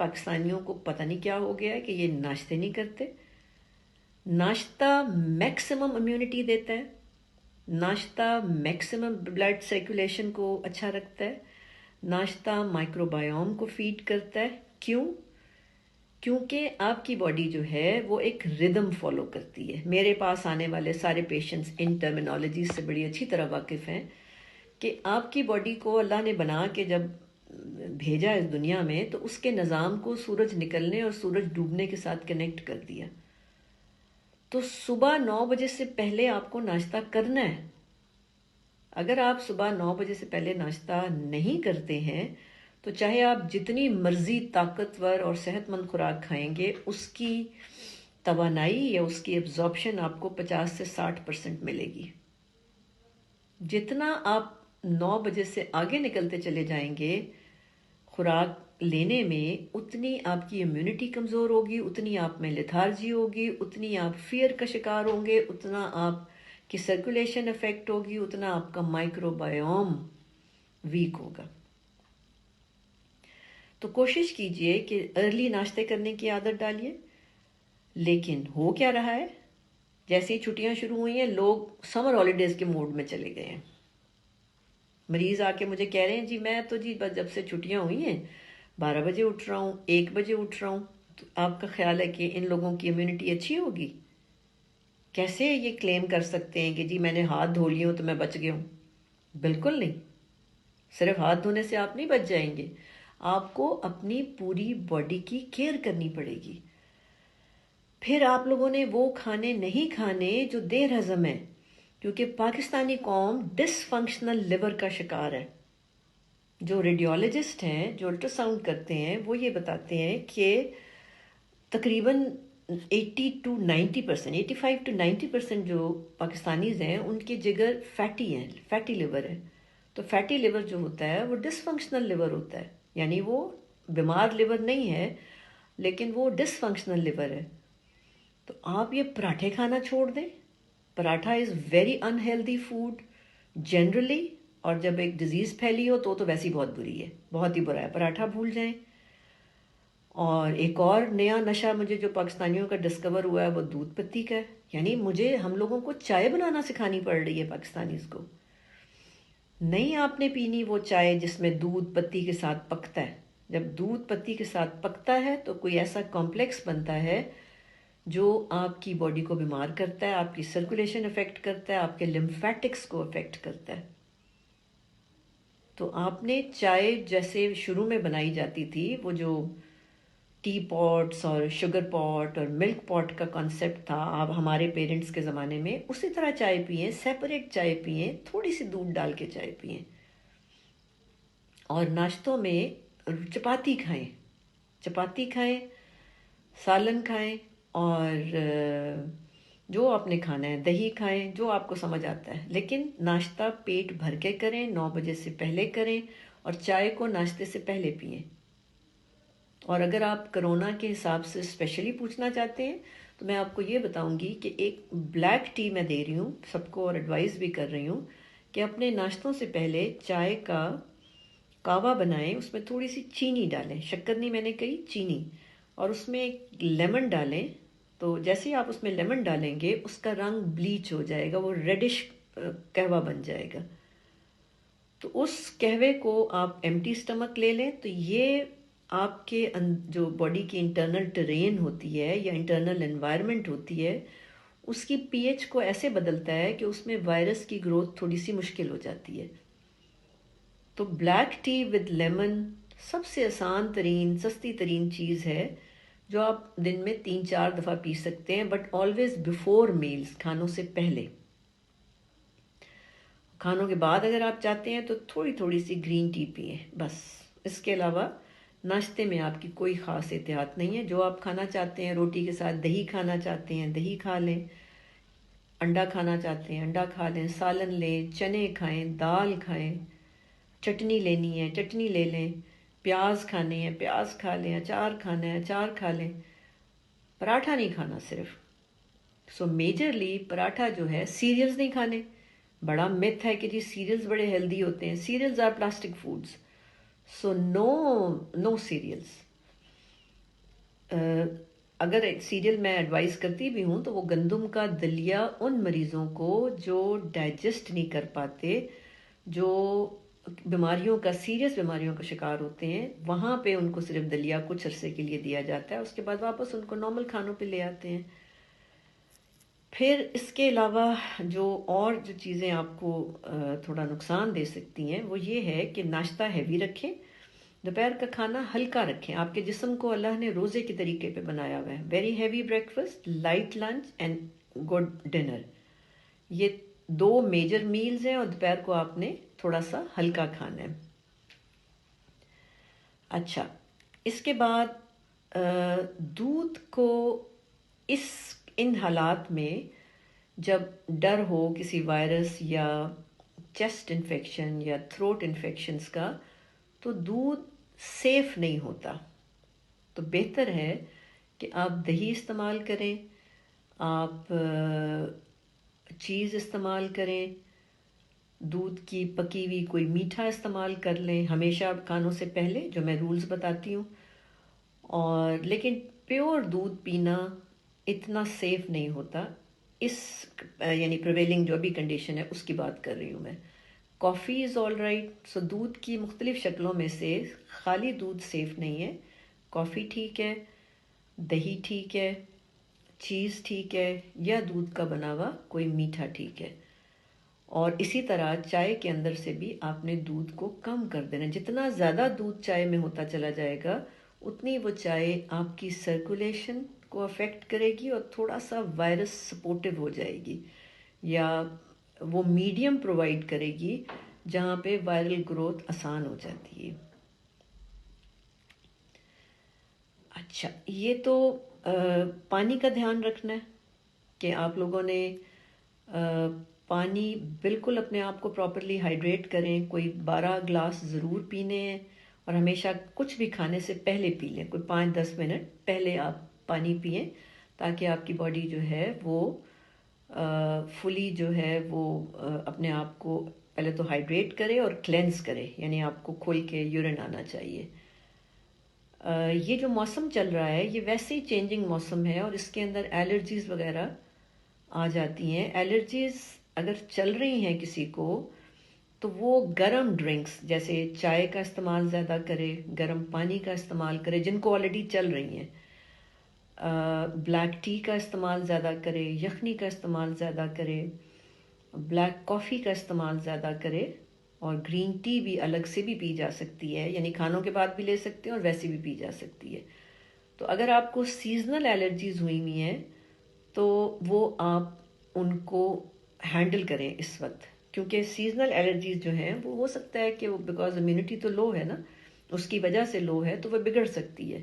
پاکستانیوں کو پتہ نہیں کیا ہو گیا ہے کہ یہ ناشتے نہیں کرتے. ناشتہ میکسیمم امیونٹی دیتا ہے، ناشتہ میکسیمم بلڈ سرکولیشن کو اچھا رکھتا ہے، ناشتہ مائکرو بایوم کو فیڈ کرتا ہے. کیوں؟ کیونکہ آپ کی باڈی جو ہے وہ ایک ردم فالو کرتی ہے. میرے پاس آنے والے سارے پیشنٹس ان ٹرمینالوجیز سے بڑی اچھی طرح واقف ہیں کہ آپ کی باڈی کو اللہ نے بنا کے جب بھیجا اس دنیا میں تو اس کے نظام کو سورج نکلنے اور سورج ڈوبنے کے ساتھ کنیکٹ کر دیا. تو صبح 9 بجے سے پہلے آپ کو ناشتہ کرنا ہے. اگر آپ صبح 9 بجے سے پہلے ناشتہ نہیں کرتے ہیں تو چاہے آپ جتنی مرضی طاقتور اور صحت مند خوراک کھائیں گے، اس کی توانائی یا اس کی ابزارپشن آپ کو 50 سے 60% ملے گی. جتنا آپ 9 بجے سے آگے نکلتے چلے جائیں گے خوراک لینے میں، اتنی آپ کی امیونٹی کمزور ہوگی، اتنی آپ میں لیتھارجی ہوگی، اتنی آپ فیئر کا شکار ہوں گے، اتنا آپ کی سرکولیشن افیکٹ ہوگی، اتنا آپ کا مائکرو بایوم ویک ہوگا. تو کوشش کیجئے کہ ارلی ناشتے کرنے کی عادت ڈالیے. لیکن ہو کیا رہا ہے، جیسے ہی چھٹیاں شروع ہوئی ہیں لوگ سمر ہالیڈیز کے موڈ میں چلے گئے ہیں. مریض آ کے مجھے کہہ رہے ہیں جی میں تو جی بس جب سے چھٹیاں ہوئی ہیں 12 بجے اٹھ رہا ہوں، 1 بجے اٹھ رہا ہوں. تو آپ کا خیال ہے کہ ان لوگوں کی امیونٹی اچھی ہوگی؟ کیسے یہ کلیم کر سکتے ہیں کہ جی میں نے ہاتھ دھو لیے ہوں تو میں بچ گیا ہوں؟ بالکل نہیں. صرف ہاتھ دھونے سے آپ نہیں بچ جائیں گے، آپ کو اپنی پوری باڈی کی کیئر کرنی پڑے گی. پھر آپ لوگوں نے وہ کھانے نہیں کھانے جو دیر ہضم ہیں، کیونکہ پاکستانی قوم ڈس فنکشنل لیور کا شکار ہے. جو ریڈیولوجسٹ ہیں جو الٹرا ساؤنڈ کرتے ہیں وہ یہ بتاتے ہیں کہ تقریباً 85 to 90% جو پاکستانیز ہیں ان کے جگر فیٹی ہیں، فیٹی لیور ہے. تو فیٹی لیور جو ہوتا ہے وہ ڈس فنکشنل لیور ہوتا ہے، یعنی وہ بیمار لیور نہیں ہے لیکن وہ ڈس فنکشنل لیور ہے. تو آپ یہ پراٹھے کھانا چھوڑ دیں. Paratha is very unhealthy food generally, اور جب ایک ڈیزیز پھیلی ہو تو ویسی بہت بری ہے، بہت ہی برا ہے. پراٹھا بھول جائیں. اور ایک اور نیا نشہ مجھے جو پاکستانیوں کا ڈسکور ہوا ہے وہ دودھ پتی کا ہے. یعنی ہم لوگوں کو چائے بنانا سکھانی پڑ رہی ہے پاکستانیز کو. نہیں آپ نے پینی وہ چائے جس میں دودھ پتی کے ساتھ پکتا ہے. جب دودھ پتی کے ساتھ پکتا ہے تو کوئی ایسا کمپلیکس بنتا ہے جو آپ کی باڈی کو بیمار کرتا ہے، آپ کی سرکولیشن افیکٹ کرتا ہے، آپ کے لمفیٹکس کو افیکٹ کرتا ہے. تو آپ نے چائے جیسے شروع میں بنائی جاتی تھی، وہ جو ٹی پاٹس اور شوگر پاٹ اور ملک پاٹ کا کانسیپٹ تھا آپ ہمارے پیرنٹس کے زمانے میں، اسی طرح چائے پئیں، سیپریٹ چائے پئیں، تھوڑی سی دودھ ڈال کے چائے پئیں. اور ناشتوں میں چپاتی کھائیں، چپاتی کھائیں، سالن کھائیں، اور جو آپ نے کھانا ہے دہی کھائیں، جو آپ کو سمجھ آتا ہے. لیکن ناشتہ پیٹ بھر کے کریں، 9 بجے سے پہلے کریں، اور چائے کو ناشتے سے پہلے پئیں. اور اگر آپ کرونا کے حساب سے اسپیشلی پوچھنا چاہتے ہیں تو میں آپ کو یہ بتاؤں گی کہ ایک بلیک ٹی میں دے رہی ہوں سب کو، اور ایڈوائز بھی کر رہی ہوں کہ اپنے ناشتوں سے پہلے چائے کا کہوہ بنائیں، اس میں تھوڑی سی چینی ڈالیں، شکر نہیں میں نے کہی، چینی، اور اس میں ایک لیمن ڈالیں. تو جیسے ہی آپ اس میں لیمن ڈالیں گے اس کا رنگ بلیچ ہو جائے گا، وہ ریڈش قہوہ بن جائے گا. تو اس قہوے کو آپ ایمٹی سٹمک لے لیں. تو یہ آپ کے جو باڈی کی انٹرنل ٹرین ہوتی ہے یا انٹرنل انوائرمنٹ ہوتی ہے اس کی پی ایچ کو ایسے بدلتا ہے کہ اس میں وائرس کی گروتھ تھوڑی سی مشکل ہو جاتی ہے. تو بلیک ٹی ود لیمن سب سے آسان ترین سستی ترین چیز ہے جو آپ دن میں 3-4 دفعہ پی سکتے ہیں، بٹ آلویز بیفور میلز، کھانوں سے پہلے. کھانوں کے بعد اگر آپ چاہتے ہیں تو تھوڑی تھوڑی سی گرین ٹی پئیں بس. اس کے علاوہ ناشتے میں آپ کی کوئی خاص احتیاط نہیں ہے. جو آپ کھانا چاہتے ہیں، روٹی کے ساتھ دہی کھانا چاہتے ہیں دہی کھا لیں، انڈا کھانا چاہتے ہیں انڈا کھا لیں، سالن لیں، چنے کھائیں، دال کھائیں، چٹنی لینی ہے چٹنی لے لیں، پیاز کھانے ہیں پیاز کھا لیں، اچار کھانا ہے اچار کھا لیں. پراٹھا نہیں کھانا صرف. سو میجرلی پراٹھا جو ہے، سیریلز نہیں کھانے. بڑا متھ ہے کہ جی سیریلز بڑے ہیلدی ہوتے ہیں. Cereals are plastic foods, so no cereals. اگر سیریل میں ایڈوائز کرتی بھی ہوں تو وہ گندم کا دلیا ان مریضوں کو جو ڈائجسٹ نہیں کر پاتے، جو بیماریوں کا سیریس بیماریوں کا شکار ہوتے ہیں، وہاں پہ ان کو صرف دلیا کچھ عرصے کے لیے دیا جاتا ہے، اس کے بعد واپس ان کو نارمل کھانوں پہ لے آتے ہیں۔ پھر اس کے علاوہ جو چیزیں آپ کو تھوڑا نقصان دے سکتی ہیں وہ یہ ہے کہ ناشتہ ہیوی رکھیں، دوپہر کا کھانا ہلکا رکھیں۔ آپ کے جسم کو اللہ نے روزے کے طریقے پہ بنایا ہوا ہے، very heavy breakfast, light lunch and good dinner, یہ 2 میجر میلز ہیں، اور دوپہر کو آپ نے تھوڑا سا ہلکا کھانا ہے۔ اچھا، اس کے بعد دودھ کو ان حالات میں جب ڈر ہو کسی وائرس یا چیسٹ انفیکشن یا تھروٹ انفیکشنز کا، تو دودھ سیف نہیں ہوتا، تو بہتر ہے کہ آپ دہی استعمال کریں، آپ چیز استعمال کریں، دودھ کی پکی ہوئی کوئی میٹھا استعمال کر لیں ہمیشہ کھانوں سے پہلے، جو میں رولز بتاتی ہوں۔ اور لیکن پیور دودھ پینا اتنا سیف نہیں ہوتا، یعنی پریویلنگ جو بھی کنڈیشن ہے اس کی بات کر رہی ہوں میں۔ کافی از آل رائٹ، سو دودھ کی مختلف شکلوں میں سے خالی دودھ سیف نہیں ہے، کافی ٹھیک ہے، دہی ٹھیک ہے، چیز ٹھیک ہے، یا دودھ کا بنا ہوا کوئی میٹھا ٹھیک ہے۔ اور اسی طرح چائے کے اندر سے بھی آپ نے دودھ کو کم کر دینا، جتنا زیادہ دودھ چائے میں ہوتا چلا جائے گا اتنی وہ چائے آپ کی سرکولیشن کو افیکٹ کرے گی اور تھوڑا سا وائرس سپورٹیو ہو جائے گی، یا وہ میڈیم پرووائڈ کرے گی جہاں پہ وائرل گروتھ آسان ہو جاتی ہے۔ اچھا، یہ تو پانی کا دھیان رکھنا ہے کہ آپ لوگوں نے پانی بالکل اپنے آپ کو پراپرلی ہائیڈریٹ کریں، کوئی 12 گلاس ضرور پینے ہیں، اور ہمیشہ کچھ بھی کھانے سے پہلے پی لیں، کوئی 5-10 منٹ پہلے آپ پانی پئیں، تاکہ آپ کی باڈی جو ہے وہ فلی جو ہے وہ اپنے آپ کو پہلے تو ہائیڈریٹ کرے اور کلینز کرے، یعنی آپ کو کھل کے یورین آنا چاہیے۔ یہ جو موسم چل رہا ہے یہ ویسے ہی چینجنگ موسم ہے، اور اس کے اندر الرجیز وغیرہ آ جاتی ہیں۔ الرجیز اگر چل رہی ہیں کسی کو تو وہ گرم ڈرنکس جیسے چائے کا استعمال زیادہ کرے، گرم پانی کا استعمال کرے، جن کو آلریڈی چل رہی ہیں، بلیک ٹی کا استعمال زیادہ کرے، یخنی کا استعمال زیادہ کرے، بلیک کافی کا استعمال زیادہ کرے، اور گرین ٹی بھی الگ سے بھی پی جا سکتی ہے، یعنی کھانوں کے بعد بھی لے سکتے ہیں اور ویسے بھی پی جا سکتی ہے۔ تو اگر آپ کو سیزنل الرجیز ہوئی ہوئی ہیں تو وہ آپ ان کو ہینڈل کریں اس وقت، کیونکہ سیزنل الرجیز جو ہیں وہ ہو سکتا ہے کہ وہ بیکاز امیونٹی تو لو ہے نا، اس کی وجہ سے لو ہے تو وہ بگڑ سکتی ہے۔